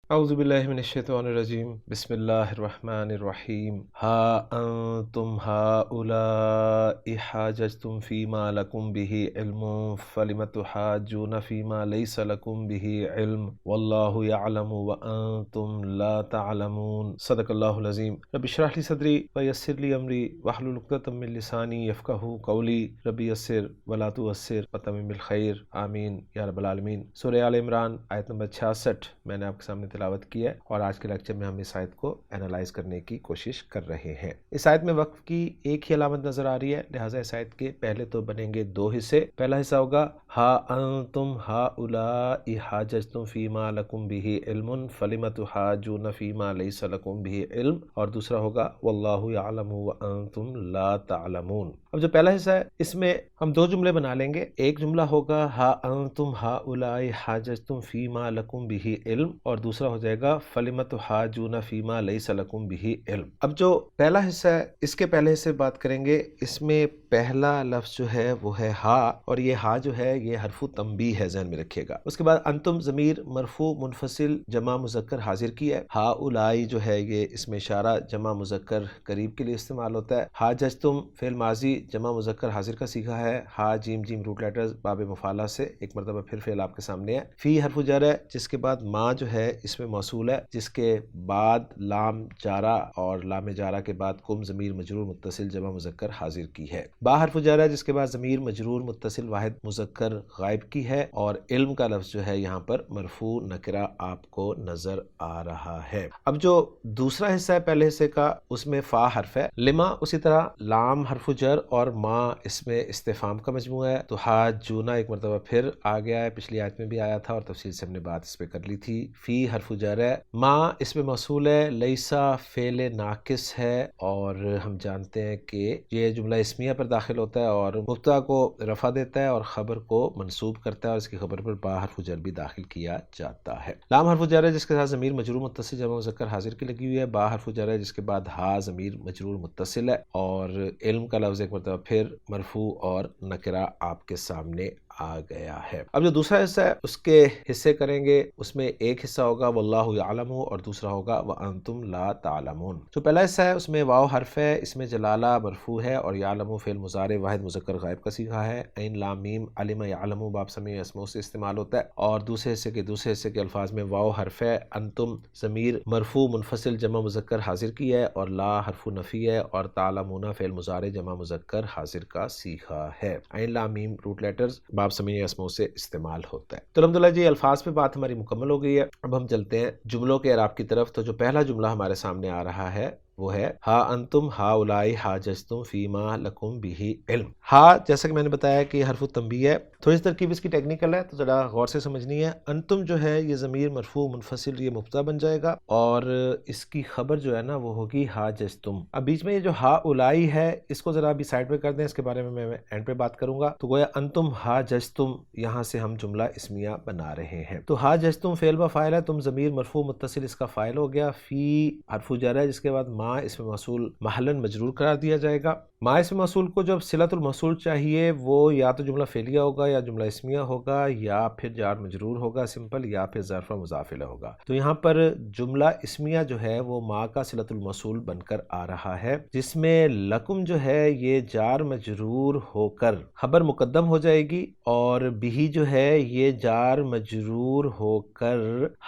اعوذ باللہ من الشیطان الرجیم بسم اللہ الرحمن الرحیم ہا انتم ہؤلاء حاججتم فیما لکم بہ علم فلم تحاجون فیما لیس لکم بہ علم واللہ یعلم وانتم لا تعلمون صدق اللہ العظیم رب اشرح لی صدری ویسر لی امری واحلل عقدۃ من لسانی یفقہوا قولی رب یسر ولا تعسر وتمم بالخیر آمین یا رب العالمین۔ سورہ آل عمران آیت نمبر 66 میں نے آپ کے سامنے تلاوت کی ہے، اور آج کے لیکچر میں ہم اس آیت کو اینالائز کرنے کی کوشش کر رہے ہیں۔ اس آیت میں وقف کی ایک ہی علامت نظر آ رہی ہے، لہٰذا اس آیت کے پہلے تو بنیں گے دو حصے۔ پہلا حصہ ہوگا ہا انتم ہؤلاء حاججتم فیما لکم بہ علم فلم تحاجون فیما لیس لکم بہ علم، اور دوسرا ہوگا واللہ یعلم وانتم لا تعلمون۔ اب جو پہلا حصہ ہے اس میں ہم دو جملے بنا لیں گے، ایک جملہ ہوگا ہا انتم ہؤلاء حاججتم فیما لکم بہ علم، اور دوسرا ہو جائے گا فلم تحاجون فیما لیس لکم بہ علم۔ اب جو پہلا حصہ ہے اس کے پہلے حصے بات کریں گے، اس میں پہلا لفظ جو ہے وہ ہے ہا، اور یہ ہا جو ہے یہ حرف تنبیہ ہے، ذہن میں رکھیے گا۔ اس کے بعد انتم ضمیر مرفوع منفصل جمع مذکر حاضر کی ہے، ہا اولائی جو ہے یہ اس میں اشارہ جمع مذکر قریب کے لیے استعمال ہوتا ہے۔ حاججتم فعل ماضی جمع مذکر حاضر کا صیغہ ہے، ہا جیم جیم روٹ لیٹرز باب مفعلہ سے ایک مرتبہ پھر فعل آپ کے سامنے ہے۔ فی حرف جر ہے جس کے بعد ما جو ہے اس میں موصول ہے، جس کے بعد لام جارہ، اور لام جارہ کے بعد کم ضمیر مجرور متصل جمع مذکر حاضر کی ہے۔ با حرف جر ہے جس کے بعد ضمیر مجرور متصل واحد مذکر غائب کی ہے، اور علم کا لفظ جو ہے یہاں پر مرفوع نکرہ آپ کو نظر آ رہا ہے۔ اب جو دوسرا حصہ ہے پہلے حصے کا اس میں فا حرف ہے، لما اسی طرح لام حرف جر اور ما اس میں استفہام کا مجموعہ ہے۔ تو حاجونا ایک مرتبہ پھر آ گیا ہے، پچھلی آیت میں بھی آیا تھا اور تفصیل سے ہم نے بات اس پہ کر لی تھی۔ فی حرف جر ہے، ما اس میں موصول ہے، لیسا فعل ناقص ہے، اور ہم جانتے ہیں کہ یہ جملہ اسمیہ پر داخل ہوتا ہے اور مبتدا کو رفع دیتا ہے اور خبر کو منصوب کرتا ہے، اور اس کی خبر پر با حرف جر بھی داخل کیا جاتا ہے۔ لام حرف جر ہے جس کے ساتھ ضمیر مجرور متصل جمع مذکر حاضر کی لگی ہوئی ہے، با حرف جر ہے جس کے بعد ہا ضمیر مجرور متصل ہے، اور علم کا لفظ ایک مرتبہ پھر مرفوع اور نکرہ آپ کے سامنے آ گیا ہے۔ اب جو دوسرا حصہ ہے اس کے حصے کریں گے، اس میں ایک حصہ ہوگا واللہ یعلم اور دوسرا ہوگا وانتم لا تعلمون۔ جو پہلا حصہ ہے اس میں واو حرف ہے، اس میں جلالہ مرفوع ہے، اور یعلم فعل مضارع واحد مذکر غائب کا صیغہ ہے، عین لام میم علم یعلم باب سمیع اسماء سے استعمال ہوتا ہے، اور دوسرے حصے کے الفاظ میں واو حرف ہے، انتم ضمیر مرفوع منفصل جمع مذکر حاضر کی ہے، اور لا حرف نفی ہے، اور تعلمون فعل مضارع جمع مذکر حاضر کا صیغہ ہے، عین لام میم روٹ لیٹرز باب سمیع اسماء سے استعمال ہوتا ہے۔ تو الحمدللہ جی الفاظ پہ بات ہماری مکمل ہو گئی ہے، اب ہم چلتے ہیں جملوں کے اعراب کی طرف۔ تو جو پہلا جملہ ہمارے سامنے آ رہا ہے وہ ہے ہا انتم ہؤلاء حاججتم فیما لکم بہ علم۔ ہا جیسا کہ میں نے بتایا کہ حرف تنبیہ ہے، تھوڑی سی ترکیب اس کی ٹیکنیکل ہے تو ذرا غور سے سمجھنی ہے۔ انتم جو ہے یہ ضمیر مرفوع منفصل یہ مبتدا بن جائے گا، اور اس کی خبر جو ہے نا وہ ہوگی حاججتم۔ اب بیچ میں یہ جو ہؤلاء ہے اس کو ذرا ابھی سائڈ پہ کر دیں، اس کے بارے میں اینڈ پہ بات کروں گا۔ تو گویا انتم حاججتم یہاں سے ہم جملہ اسمیہ بنا رہے ہیں۔ تو حاججتم فعل و فاعل ہے، تم ضمیر مرفوع متصل اس کا فاعل ہو گیا، فی حرف جر ہے جس کے بعد ما اس میں موصول محلاً مجرور قرار دیا جائے گا۔ ما اسم موصول کو جب صلۃ الموصول چاہیے وہ یا تو جملہ فعلیہ ہوگا یا جملہ اسمیہ ہوگا یا پھر جار مجرور ہوگا سمپل، یا پھر ظرف مضاف الیہ ہوگا۔ تو یہاں پر جملہ اسمیہ جو ہے وہ ما کا صلۃ الموصول بن کر آ رہا ہے، جس میں لکم جو ہے یہ جار مجرور ہو کر خبر مقدم ہو جائے گی، اور بھی جو ہے یہ جار مجرور ہو کر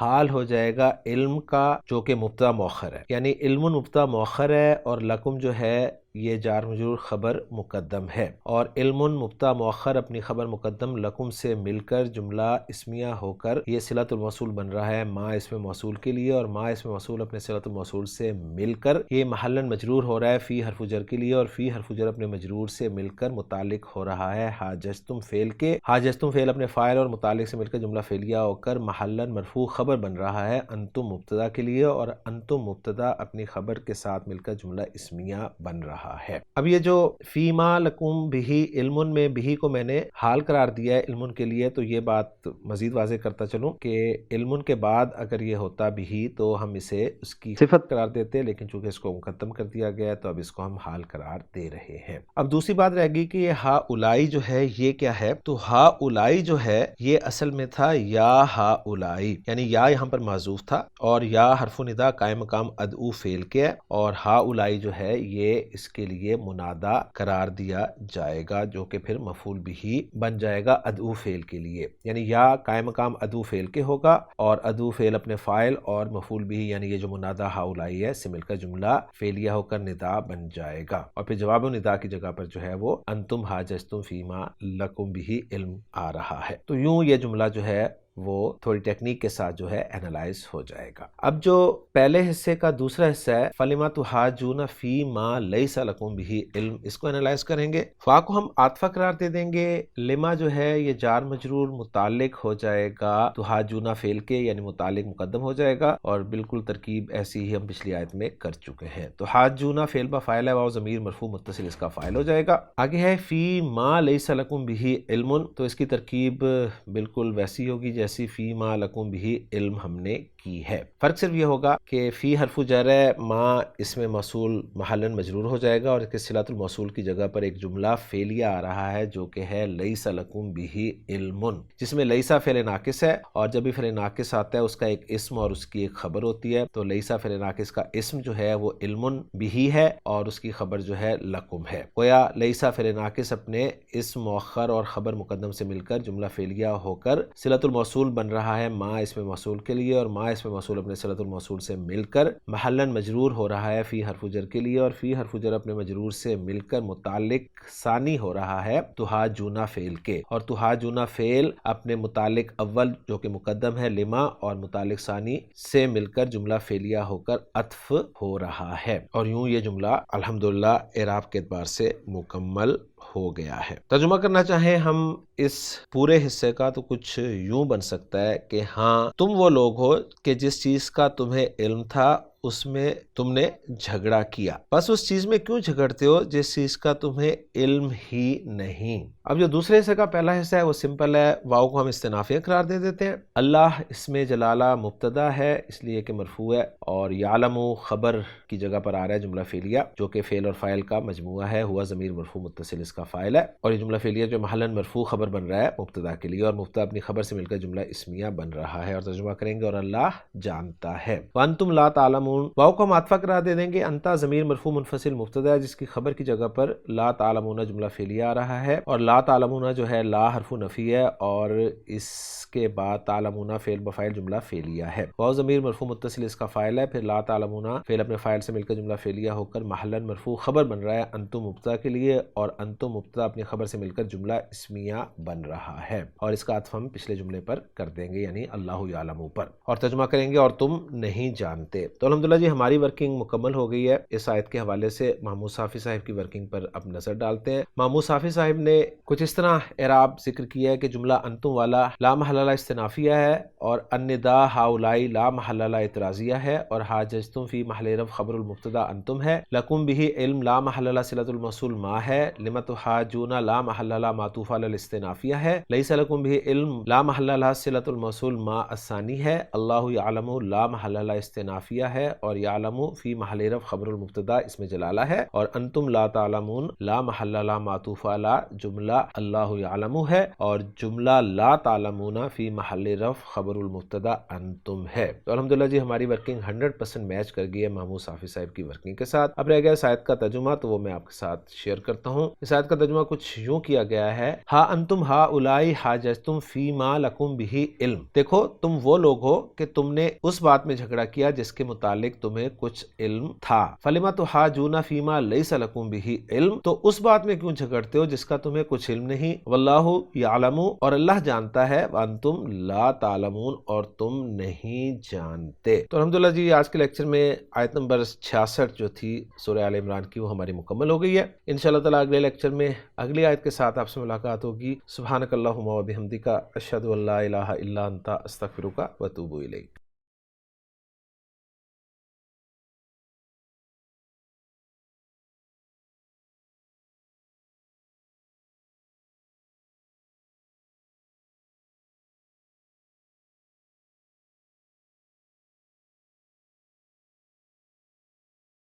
حال ہو جائے گا علم کا جو کہ مبتدا مؤخر ہے، یعنی علم مبتدا مؤخر ہے اور لکم جو ہے یہ جار مجرور خبر مقدم ہے، اور علم مبتدا مؤخر اپنی خبر مقدم لکم سے مل کر جملہ اسمیہ ہو کر یہ صلۃ الموصول بن رہا ہے ما اسم موصول کے لیے، اور ما اسم موصول اپنے صلۃ الموصول سے مل کر یہ محلاً مجرور ہو رہا ہے فی حرف جر کے لیے، اور فی حرف جر اپنے مجرور سے مل کر متعلق ہو رہا ہے حاججتم فعل کے۔ حاججتم فعل اپنے فاعل اور متعلق سے مل کر جملہ فعلیہ ہو کر محلاً مرفوع خبر بن رہا ہے انتم مبتدا کے لیے، اور انتم مبتدا اپنی خبر کے ساتھ مل کر جملہ اسمیہ بن رہا رہا ہے۔ اب یہ جو فیما لکم بہی علم میں بہی کو میں نے حال قرار دیا ہے علم کے لیے، تو یہ بات مزید واضح کرتا چلوں کہ علم کے بعد اگر یہ ہوتا بہی تو ہم اسے اس کی صفت قرار دیتے، لیکن چونکہ اس کو مقدم کر دیا گیا تو اب اس کو ہم حال قرار دے رہے ہیں۔ اب دوسری بات رہ گئی کہ یہ ہا اولائی جو ہے یہ کیا ہے، تو ہا اولائی جو ہے یہ اصل میں تھا یا ہا اولائی، یعنی یا یہاں پر معذوف تھا اور یا حرف ندا قائم مقام ادعو فعل کے ہے، اور ہا اولائی جو ہے یہ اس کے لیے منادا قرار دیا جائے گا جو کہ پھر مفعول بھی بن جائے گا ادعو فعل کے لیے، یعنی یا قائم مقام ادعو فعل کے ہوگا اور ادعو فعل اپنے فاعل اور مفعول بھی یعنی یہ جو منادا ہا اولائی ہے سے مل کر جملہ فعلیہ ہو کر ندا بن جائے گا، اور پھر جواب ندا کی جگہ پر جو ہے وہ انتم حاججتم فیما لکم بھی علم آ رہا ہے۔ تو یوں یہ جملہ جو ہے وہ تھوڑی ٹیکنیک کے ساتھ جو ہے اینالائز ہو جائے گا۔ اب جو پہلے حصے کا دوسرا حصہ ہے فَلِمَ تُحَاجُّونَ فِي مَا لَيْسَ لَكُمْ بِهِ علم، اس کو اینالائز کریں گے۔ فا کو ہم عاطفہ قرار دے دیں گے، لما جو ہے یہ جار مجرور متعلق ہو جائے گا تحاجون فعل کے، یعنی متعلق مقدم ہو جائے گا، اور بالکل ترکیب ایسی ہی ہم پچھلی آیت میں کر چکے ہیں۔ تحاجون فعل با فاعل ہے، واو ضمیر مرفوع متصل اس کا فاعل ہو جائے گا۔ آگے ہے فی ما لیس لکم بہ علم، تو اس کی ترکیب بالکل ویسی ہوگی جیسی فی ما لکم بہ علم ہم نے کی ہے، فرق صرف یہ ہوگا کہ فی حرف جر ہے، ما اس میں موصول محلاً مجرور ہو جائے گا اور اس کے صلۃ الموصول کی جگہ پر ایک جملہ فعلیہ آ رہا ہے جو کہ ہے لیس لکم بہ علم، جس میں لیسا فعل ناقص ہے، اور جب بھی فعل ناقص آتا ہے اس کا ایک اسم اور اس کی ایک خبر ہوتی ہے، تو لیسا فعل ناقص کا اسم جو ہے وہ علم بہ ہے اور اس کی خبر جو ہے لکم ہے۔ گویا لیسا فعل ناقص اپنے اسم مؤخر اور خبر مقدم سے مل کر جملہ فعلیہ ہو کر صلۃ الموصول بن رہا ہے ما اسم موصول کے لیے، اور ما اسم موصول اپنے صلۃ الموصول سے مل کر محلاً مجرور ہو رہا ہے فی حرف جر کے لیے، اور فی حرف جر اپنے مجرور سے مل کر متعلق ثانی ہو رہا ہے تحاجونا فعل کے، اور تحاجونا فعل اپنے متعلق اول جو کہ مقدم ہے لما اور متعلق ثانی سے مل کر جملہ فعلیہ ہو کر عطف ہو رہا ہے، اور یوں یہ جملہ الحمدللہ اعراب کے اعتبار سے مکمل ہو گیا ہے۔ ترجمہ کرنا چاہیں ہم اس پورے حصے کا تو کچھ یوں بن سکتا ہے کہ ہاں تم وہ لوگ ہو کہ جس چیز کا تمہیں علم تھا اس میں تم نے جھگڑا کیا، بس اس چیز میں کیوں جھگڑتے ہو جس چیز کا تمہیں علم ہی نہیں۔ اب جو دوسرے حصے کا پہلا حصہ ہے وہ سمپل ہے، واو کو ہم استنافیہ قرار دے دیتے ہیں، اللہ اس میں جلالہ مبتدا ہے اس لیے کہ مرفوع ہے، اور یعلم خبر کی جگہ پر آ رہا ہے جملہ فعلیہ جو کہ فعل اور فاعل کا مجموعہ ہے، ہوا ضمیر مرفوع متصل اس کا فاعل ہے، اور یہ جملہ فعلیہ جو محلاً مرفوع خبر بن رہا ہے مبتدا کے لیے، اور مبتدا اپنی خبر سے مل کر جملہ اسمیہ بن رہا ہے، اور ترجمہ کریں گے اور اللہ جانتا ہے۔ وانتم لا تعلمون، واو کو ہم عاطفہ قرار دے دیں گے، انتا ضمیر مرفوع منفصل مبتدا ہے جس کی خبر کی جگہ پر لا تعلمون جملہ فعلیہ آ رہا ہے، اور لا تعلمون جو ہے لا حرف نفی ہے اور اس کے بعد تعلمون فعل بفاعل جملہ فعلیہ ہے، واو ضمیر مرفوع متصل اس کا فاعل ہے، پھر لا تعلمون فعل اپنے فاعل سے مل کر جملہ فعلیہ ہو کر محلاً مرفوع خبر بن رہا ہے انتم مبتدا کے لیے، اور انتم مبتدا اپنی خبر سے مل کر جملہ اسمیہ بن رہا ہے، اور اس کا عطف ہم پچھلے جملے پر کر دیں گے یعنی اللہ یعلم پر، اور ترجمہ کریں گے اور تم نہیں جانتے۔ تو الحمدللہ جی ہماری ورکنگ مکمل ہو گئی ہے۔ اس آیت کے حوالے سے محمود صافی صاحب کی ورکنگ پر اب نظر ڈالتے ہیں۔ محمود صافی صاحب نے کچھ اس طرح اعراب ذکر کیا ہے کہ جملہ انتم والا لا محل لہ استنافیہ ہے، اور الندا ہاؤلائی لا محل لہ اعتراضیہ ہے، اور حاججتم فی محل رفع خبر المبتدا انتم ہے، لکم بہ علم لا محل لہ صلۃ الموصول ما ہے، لم تحاجون لا محل لہ معطوف علی الاستنافیہ ہے، لیس لکم بہ علم لا محل لہ صلۃ الموصول ما الثانی ہے، اللہ یعلم لا محل لہ استنافیہ ہے، اور یعلم فی محل رفع خبر المبتدا اس میں جلالہ ہے، اور انتم لا تعلمون لا محل لہ معطوف علی جملہ اللہ یعلم ہے، اور جملہ لا تعلمون فی محل رفع خبر المبتدا انتم ہے۔ تو الحمدللہ جی ہماری ورکنگ 100% میچ کر گئی ہے محمود صافی صاحب کی ورکنگ کے ساتھ۔ اب رہ گیا اس آیت کا ترجمہ، تو وہ میں آپ کے ساتھ شیئر کرتا ہوں۔ اس آیت کا ترجمہ کچھ یوں کیا گیا ہے، ہا انتم ہا اولائی حاججتم فی ما لکم بہ علم، دیکھو تم وہ لوگ ہو کہ تم نے اس بات میں جھگڑا کیا جس کے متعلق تمہیں کچھ علم تھا، فلما تحاجون فیما لیس لکم بہ علم، تو اس بات میں کیوں جھگڑتے ہو جس کا تمہیں کچھ علم نہیں، واللہ یعلم، اور اللہ جانتا ہے، وانتم لا تعلمون، اور تم نہیں جانتے۔ تو الحمدللہ جی آج کے لیکچر میں آیت نمبر 66 جو تھی سورہ آل عمران کی وہ ہماری مکمل ہو گئی ہے۔ انشاءاللہ تعالی اگلے لیکچر میں اگلی آیت کے ساتھ آپ سے ملاقات ہوگی۔ سبحانک اللہم و بحمدک، اشہد ان لا الہ الا انت، استغفرک و اتوب الیک۔